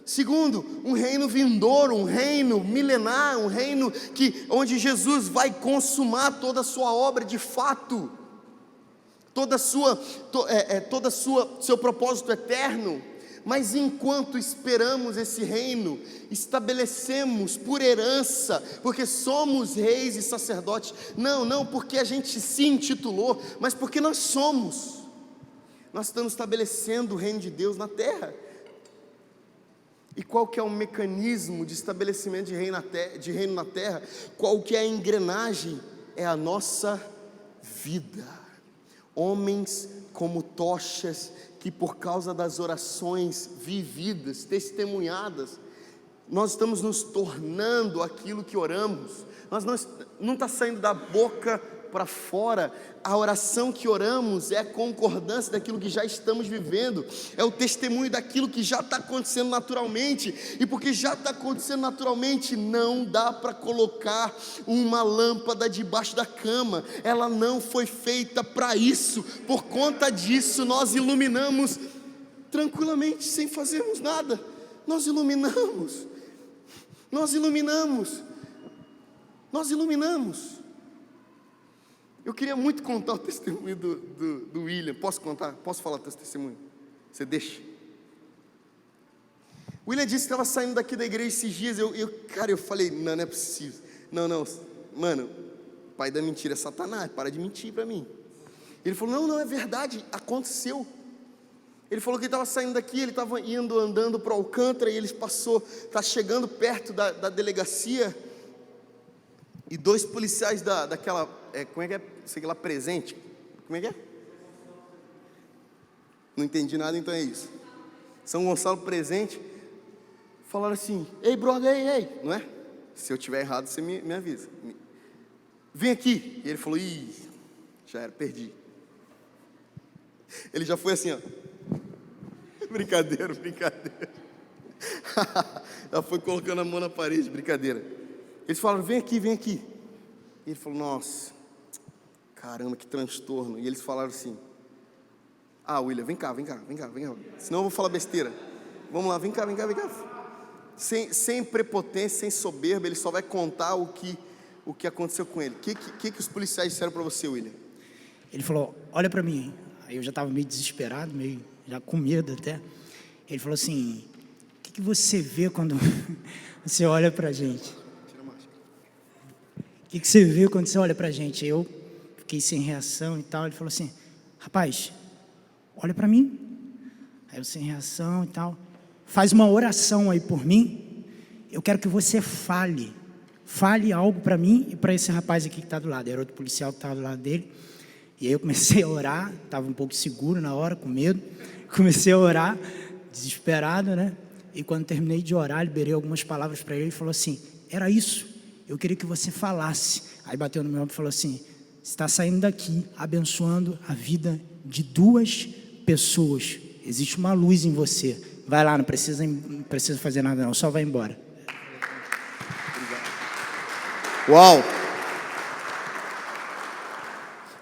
Segundo, um reino vindouro, um reino milenar, um reino onde Jesus vai consumar toda a sua obra de fato, seu propósito eterno. Mas enquanto esperamos esse reino, estabelecemos por herança, porque somos reis e sacerdotes, não porque a gente se intitulou, mas porque nós somos. Nós estamos estabelecendo o reino de Deus na terra. E qual que é o mecanismo de estabelecimento de reino na terra? Qual que é a engrenagem? É a nossa vida. Homens como tochas, que por causa das orações vividas, testemunhadas, nós estamos nos tornando aquilo que oramos. Não está saindo da boca para fora. A oração que oramos é a concordância daquilo que já estamos vivendo, é o testemunho daquilo que já está acontecendo naturalmente. E porque já está acontecendo naturalmente, não dá para colocar uma lâmpada debaixo da cama, ela não foi feita para isso. Por conta disso, nós iluminamos tranquilamente, sem fazermos nada. Nós iluminamos. Eu queria muito contar o testemunho do William. Posso contar? Posso falar do testemunho? Você deixa? O William disse que estava saindo daqui da igreja esses dias. Eu falei, não é possível. Não, mano, pai da mentira é Satanás, para de mentir para mim. Ele falou, não, é verdade, aconteceu. Ele falou que ele estava saindo daqui, ele estava andando para o Alcântara, e ele está chegando perto da delegacia, e 2 policiais daquela, como é que é, sei lá, presente, como é que é? Não entendi nada, então é isso. São Gonçalo presente, falaram assim, ei brother, ei, não é? Se eu tiver errado, você me avisa. Vem aqui. E ele falou, já era, perdi. Ele já foi assim, ó. Brincadeira. Já foi colocando a mão na parede, brincadeira. Eles falaram, vem aqui. E ele falou, nossa, caramba, que transtorno. E eles falaram assim, William, vem cá, senão eu vou falar besteira. Vamos lá, vem cá. Sem prepotência, sem soberba, ele só vai contar o que aconteceu com ele. O que os policiais disseram para você, William? Ele falou, olha para mim. Aí eu já estava meio desesperado, meio já com medo até. Ele falou assim, o que você vê quando você olha para a gente? O que você vê quando você olha para a gente? Eu fiquei sem reação e tal. Ele falou assim, rapaz, olha para mim. Aí eu sem reação e tal. Faz uma oração aí por mim. Eu quero que você fale algo para mim e para esse rapaz aqui que está do lado. Era outro policial que estava do lado dele. E aí eu comecei a orar, estava um pouco seguro na hora, com medo. Comecei a orar, desesperado, né? E quando terminei de orar, liberei algumas palavras para ele e falou assim, era isso, eu queria que você falasse. Aí bateu no meu ombro e falou assim, você está saindo daqui, abençoando a vida de 2 pessoas. Existe uma luz em você. Vai lá, não precisa fazer nada não, só vai embora. Uau!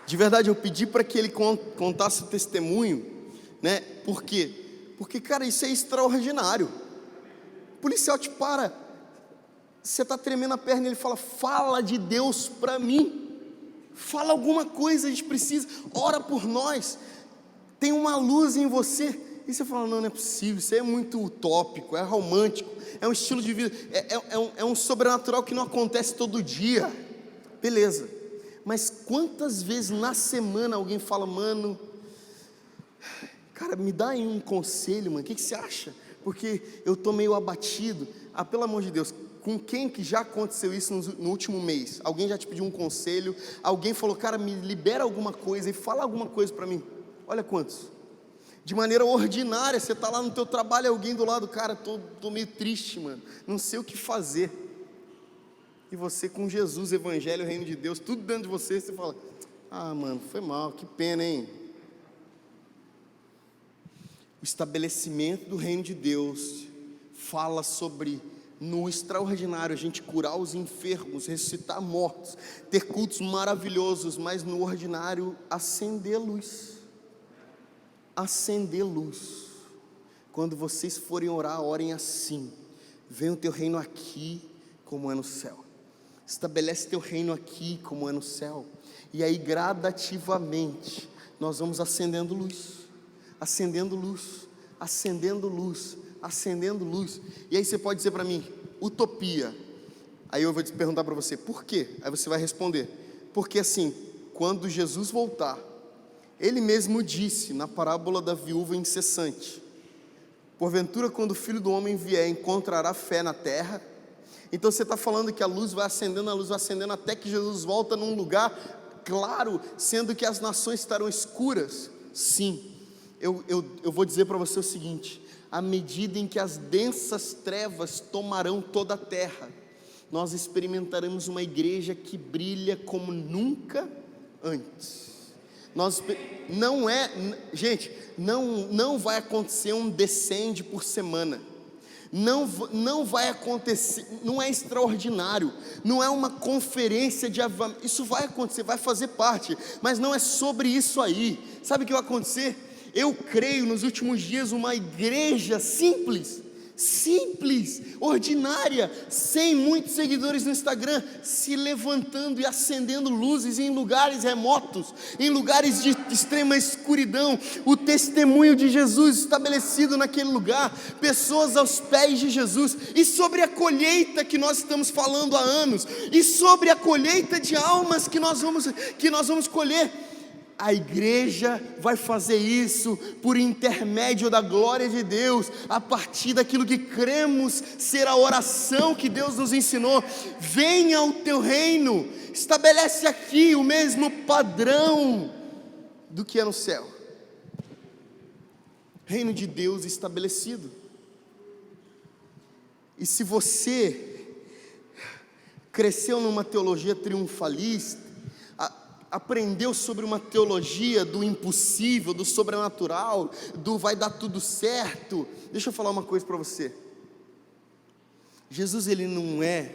De verdade, eu pedi para que ele contasse o testemunho, né? Por quê? Porque, cara, isso é extraordinário. O policial te para, você está tremendo a perna, ele fala de Deus para mim, fala alguma coisa, a gente precisa, ora por nós, tem uma luz em você. E você fala, não é possível, isso é muito utópico, é romântico, é um estilo de vida, é um sobrenatural que não acontece todo dia. Beleza, Mas quantas vezes na semana alguém fala, mano, cara, me dá aí um conselho, mano, o que você acha? Porque eu tô meio abatido. Ah, pelo amor de Deus, com quem que já aconteceu isso no último mês? Alguém já te pediu um conselho? Alguém falou, cara, me libera alguma coisa e fala alguma coisa para mim? Olha quantos. De maneira ordinária, você está lá no teu trabalho, alguém do lado, cara, tô meio triste, mano, não sei o que fazer. E você com Jesus, Evangelho, Reino de Deus, tudo dentro de você, você fala, ah, mano, foi mal, que pena, hein? O estabelecimento do Reino de Deus fala sobre, no extraordinário, a gente curar os enfermos, ressuscitar mortos, ter cultos maravilhosos, mas no ordinário, acender luz. Acender luz. Quando vocês forem orar, orem assim: venha o teu reino aqui, como é no céu. Estabelece teu reino aqui, como é no céu. E aí, gradativamente, nós vamos acendendo luz, acendendo luz, acendendo luz, acendendo luz. E aí você pode dizer para mim, utopia. Aí eu vou te perguntar para você, por quê? Aí você vai responder, porque assim, quando Jesus voltar, Ele mesmo disse na parábola da viúva incessante, porventura quando o Filho do Homem vier, encontrará fé na terra? Então você está falando que a luz vai acendendo, até que Jesus volta num lugar claro, sendo que as nações estarão escuras? Sim, eu vou dizer para você o seguinte, à medida em que as densas trevas tomarão toda a terra, nós experimentaremos uma igreja que brilha como nunca antes. Gente, não vai acontecer um descende por semana, não vai acontecer, não é extraordinário, não é uma conferência de avivamento, isso vai acontecer, vai fazer parte, mas não é sobre isso aí. Sabe o que vai acontecer? Eu creio nos últimos dias uma igreja simples, ordinária, sem muitos seguidores no Instagram, se levantando e acendendo luzes em lugares remotos, em lugares de extrema escuridão, o testemunho de Jesus estabelecido naquele lugar, pessoas aos pés de Jesus, e sobre a colheita que nós estamos falando há anos, e sobre a colheita de almas que nós vamos colher. A igreja vai fazer isso por intermédio da glória de Deus, a partir daquilo que cremos ser a oração que Deus nos ensinou. Venha o teu reino, estabelece aqui o mesmo padrão do que é no céu. Reino de Deus estabelecido. E se você cresceu numa teologia triunfalista, aprendeu sobre uma teologia do impossível, do sobrenatural, do vai dar tudo certo, deixa eu falar uma coisa para você. Jesus, ele não é,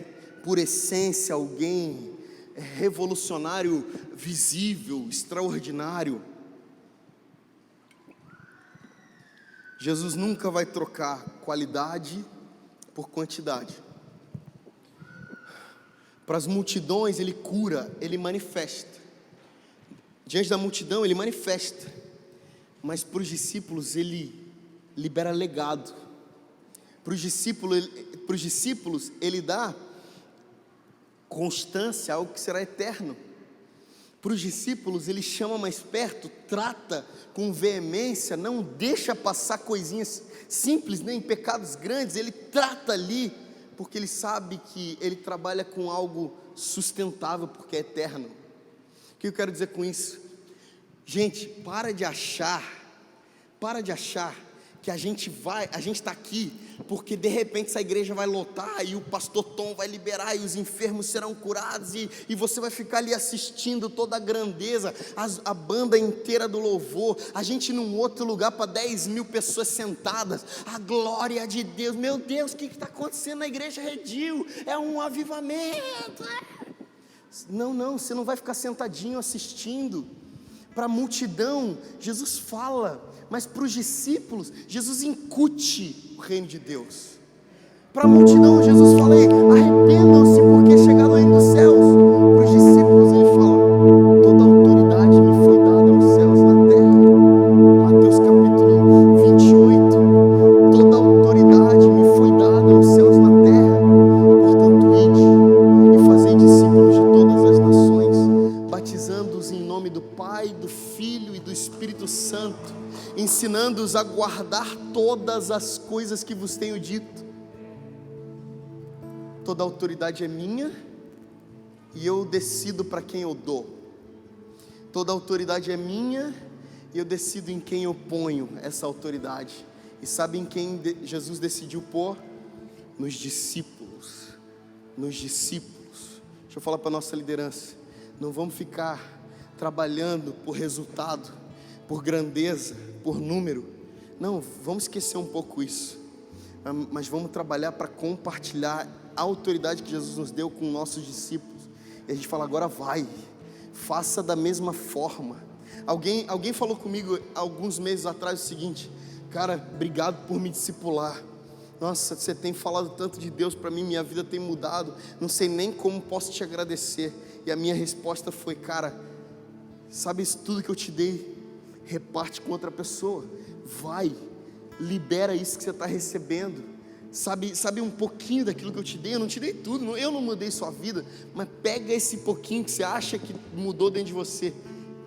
por essência, alguém revolucionário, visível, extraordinário. Jesus nunca vai trocar qualidade por quantidade. Para as multidões ele cura, ele manifesta. Diante da multidão ele manifesta, mas para os discípulos ele libera legado. Para os discípulos ele dá constância, algo que será eterno. Para os discípulos ele chama mais perto, trata com veemência, não deixa passar coisinhas simples, nem pecados grandes, ele trata ali, porque ele sabe que ele trabalha com algo sustentável, porque é eterno. O que eu quero dizer com isso? Gente, para de achar que a gente está aqui, porque de repente essa igreja vai lotar, e o pastor Tom vai liberar, e os enfermos serão curados, e você vai ficar ali assistindo toda a grandeza, a banda inteira do louvor, a gente num outro lugar para 10.000 pessoas sentadas, a glória de Deus. Meu Deus, o que está acontecendo na igreja Redil? É um avivamento. Não, você não vai ficar sentadinho assistindo. Para a multidão, Jesus fala, mas para os discípulos, Jesus incute o reino de Deus. Para a multidão, Jesus fala, arrependam-se, porque chegado o reino dos céus. Para os discípulos ele fala, toda autoridade me foi dada nos céus e na terra. Mateus capítulo 28, toda autoridade me foi dada nos céus e na terra. Portanto, ide e fazei discípulos de todas as nações, Espírito Santo, ensinando-os a guardar todas as coisas que vos tenho dito. Toda autoridade é minha e eu decido para quem eu dou. Toda autoridade é minha e eu decido em quem eu ponho essa autoridade. E sabe em quem Jesus decidiu pôr? Nos discípulos. Nos discípulos. Deixa eu falar para a nossa liderança: não vamos ficar trabalhando por resultado, por grandeza, por número. Não, vamos esquecer um pouco isso. Mas vamos trabalhar para compartilhar a autoridade que Jesus nos deu com nossos discípulos. E a gente fala: agora vai, faça da mesma forma. Alguém falou comigo alguns meses atrás o seguinte: cara, obrigado por me discipular. Nossa, você tem falado tanto de Deus para mim, minha vida tem mudado, não sei nem como posso te agradecer. E a minha resposta foi: cara, sabe isso tudo que eu te dei? Reparte com outra pessoa. Vai, libera isso que você está recebendo. Sabe um pouquinho daquilo que eu te dei? Eu não te dei tudo, eu não mudei sua vida, mas pega esse pouquinho que você acha que mudou dentro de você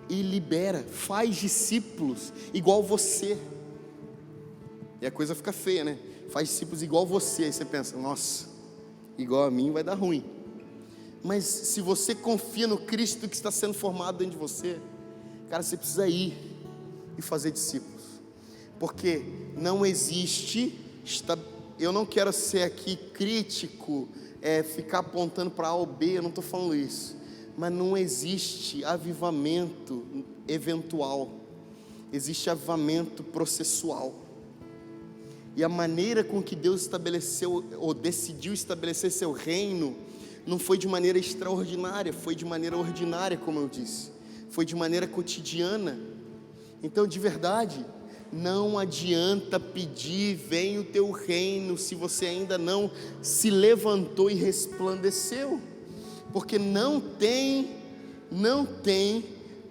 e libera, faz discípulos igual você. E a coisa fica feia, né? Faz discípulos igual você. Aí você pensa: nossa, igual a mim vai dar ruim. Mas se você confia no Cristo que está sendo formado dentro de você, cara, você precisa ir e fazer discípulos. Porque não existe, eu não quero ser aqui crítico, ficar apontando para A ou B, eu não estou falando isso. Mas não existe avivamento eventual, existe avivamento processual. E a maneira com que Deus estabeleceu ou decidiu estabelecer seu reino não foi de maneira extraordinária, foi de maneira ordinária, como eu disse, foi de maneira cotidiana. Então, de verdade, não adianta pedir: vem o teu reino, se você ainda não se levantou e resplandeceu, porque não tem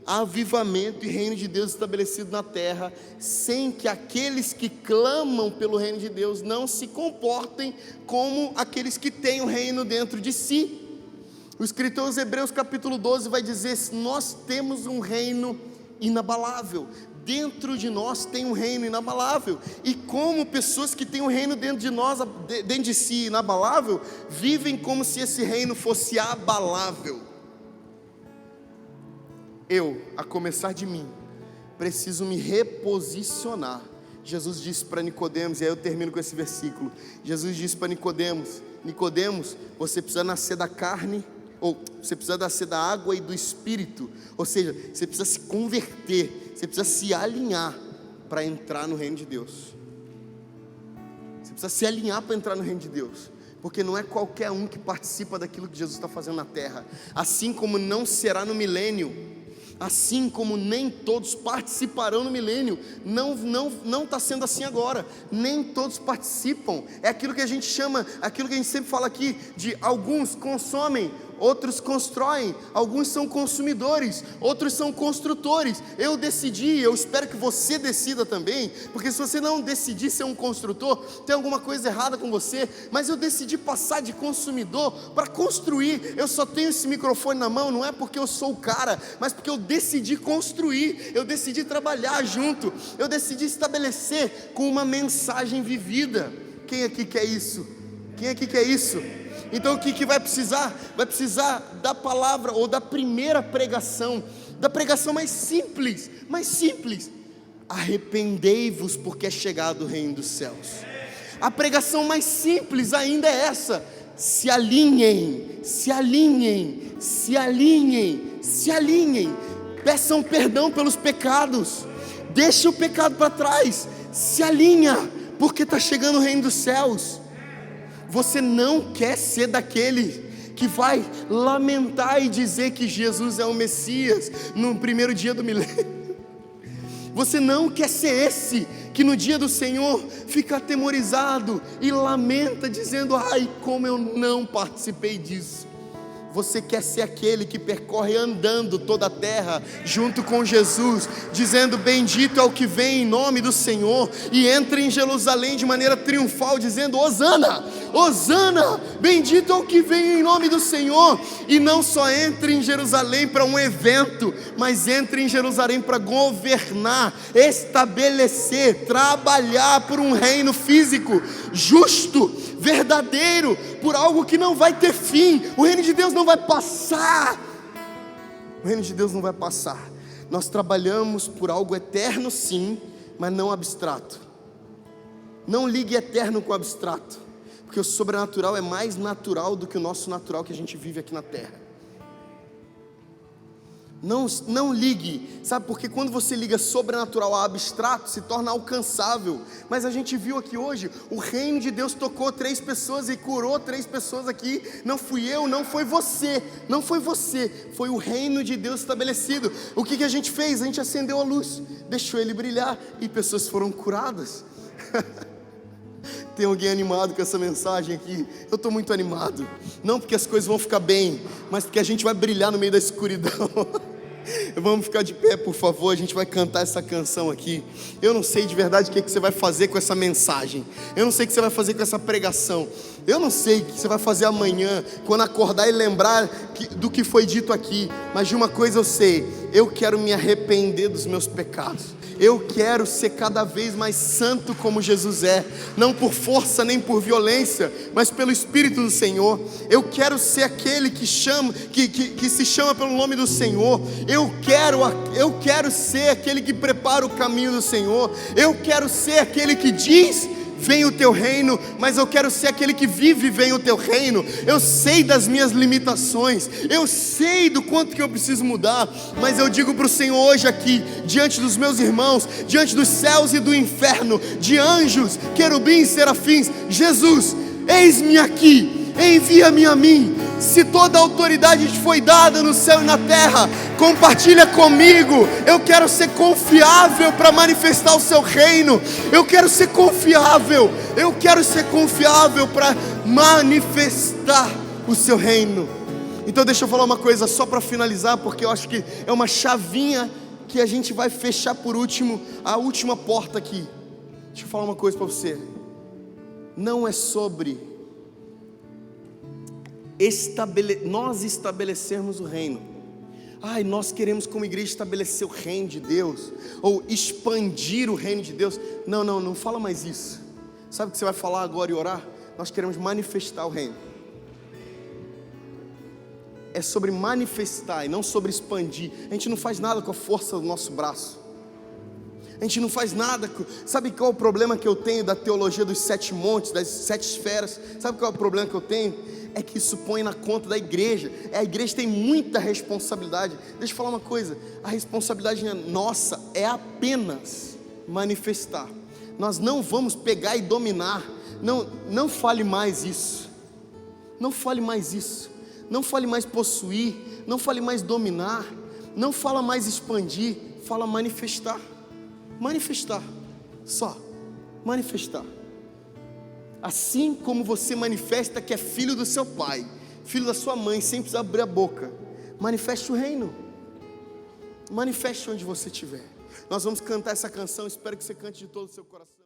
avivamento e reino de Deus estabelecido na terra, sem que aqueles que clamam pelo reino de Deus não se comportem como aqueles que têm o reino dentro de si. O escritor aos Hebreus capítulo 12 vai dizer: nós temos um reino inabalável, dentro de nós tem um reino inabalável, e como pessoas que têm um reino dentro de nós, dentro de si inabalável, vivem como se esse reino fosse abalável. Eu, a começar de mim, preciso me reposicionar. Jesus disse para Nicodemos, e aí eu termino com esse versículo. Jesus disse para Nicodemos: Nicodemos, você precisa nascer da carne, ou você precisa nascer da água e do Espírito. Ou seja, você precisa se converter, você precisa se alinhar para entrar no reino de Deus. Você precisa se alinhar para entrar no reino de Deus, porque não é qualquer um que participa daquilo que Jesus está fazendo na terra. Assim como não será no milênio, assim como nem todos participarão no milênio, não está sendo assim agora, nem todos participam. É aquilo que a gente chama, aquilo que a gente sempre fala aqui, de alguns consomem, outros constroem, alguns são consumidores, outros são construtores. Eu decidi, eu espero que você decida também, porque se você não decidir ser um construtor, tem alguma coisa errada com você. Mas eu decidi passar de consumidor para construir. Eu só tenho esse microfone na mão, não é porque eu sou o cara, mas porque eu decidi construir, eu decidi trabalhar junto, eu decidi estabelecer com uma mensagem vivida. Quem aqui quer isso? Quem aqui quer isso? Então o que vai precisar? Vai precisar da palavra, ou da primeira pregação, da pregação mais simples, arrependei-vos porque é chegado o reino dos céus. A pregação mais simples ainda é essa: se alinhem, peçam perdão pelos pecados, deixa o pecado para trás, se alinha, porque está chegando o reino dos céus. Você não quer ser daquele que vai lamentar e dizer que Jesus é o Messias no primeiro dia do milênio. Você não quer ser esse que no dia do Senhor fica atemorizado e lamenta dizendo: ai, como eu não participei disso. Você quer ser aquele que percorre andando toda a terra junto com Jesus, dizendo: bendito é o que vem em nome do Senhor, e entra em Jerusalém de maneira triunfal dizendo: Hosana, Hosana, bendito é o que vem em nome do Senhor. E não só entre em Jerusalém para um evento, mas entre em Jerusalém para governar, estabelecer, trabalhar por um reino físico, justo, verdadeiro, por algo que não vai ter fim. O reino de Deus não vai passar. O reino de Deus não vai passar. Nós trabalhamos por algo eterno, sim, mas não abstrato. Não ligue eterno com abstrato, porque o sobrenatural é mais natural do que o nosso natural que a gente vive aqui na terra. Não ligue, sabe? Porque quando você liga sobrenatural a abstrato, se torna alcançável. Mas a gente viu aqui hoje, o reino de Deus tocou 3 pessoas e curou 3 pessoas aqui. Não fui eu, não foi você, não foi você, foi o reino de Deus estabelecido. O que a gente fez? A gente acendeu a luz, deixou ele brilhar e pessoas foram curadas. Tem alguém animado com essa mensagem aqui? Eu estou muito animado, não porque as coisas vão ficar bem, mas porque a gente vai brilhar no meio da escuridão. Vamos ficar de pé, por favor, a gente vai cantar essa canção aqui. Eu não sei de verdade o que você vai fazer com essa mensagem, eu não sei o que você vai fazer com essa pregação, eu não sei o que você vai fazer amanhã, quando acordar e lembrar do que foi dito aqui. Mas de uma coisa eu sei, eu quero me arrepender dos meus pecados. Eu quero ser cada vez mais santo como Jesus é, não por força nem por violência, mas pelo Espírito do Senhor. Eu quero ser aquele que se chama pelo nome do Senhor. Eu quero ser aquele que prepara o caminho do Senhor. Eu quero ser aquele que diz: vem o teu reino, mas eu quero ser aquele que vive, vem o teu reino. Eu sei das minhas limitações, eu sei do quanto que eu preciso mudar, mas eu digo para o Senhor hoje aqui, diante dos meus irmãos, diante dos céus e do inferno, de anjos, querubins, serafins: Jesus, eis-me aqui, envia-me a mim. Se toda a autoridade te foi dada no céu e na terra, compartilha comigo. Eu quero ser confiável para manifestar o seu reino. Eu quero ser confiável para manifestar o seu reino. Então deixa eu falar uma coisa só para finalizar, porque eu acho que é uma chavinha que a gente vai fechar por último, a última porta aqui. Deixa eu falar uma coisa para você. Não é sobre nós estabelecermos o reino. Nós queremos como igreja estabelecer o reino de Deus, ou expandir o reino de Deus. Não fala mais isso. Sabe o que você vai falar agora e orar? Nós queremos manifestar o reino. É sobre manifestar e não sobre expandir. A gente não faz nada com a força do nosso braço. A gente não faz nada. Sabe qual é o problema que eu tenho da teologia dos 7 montes, das 7 esferas? Sabe qual é o problema que eu tenho? É que isso põe na conta da igreja. A igreja tem muita responsabilidade. Deixa eu falar uma coisa: a responsabilidade nossa é apenas manifestar. Nós não vamos pegar e dominar. Não fale mais isso. Não fale mais isso. Não fale mais possuir. Não fale mais dominar. Não fala mais expandir. Fala manifestar. Manifestar. Só manifestar. Assim como você manifesta que é filho do seu pai, filho da sua mãe, sem precisar abrir a boca, manifeste o reino. Manifeste onde você estiver. Nós vamos cantar essa canção, espero que você cante de todo o seu coração.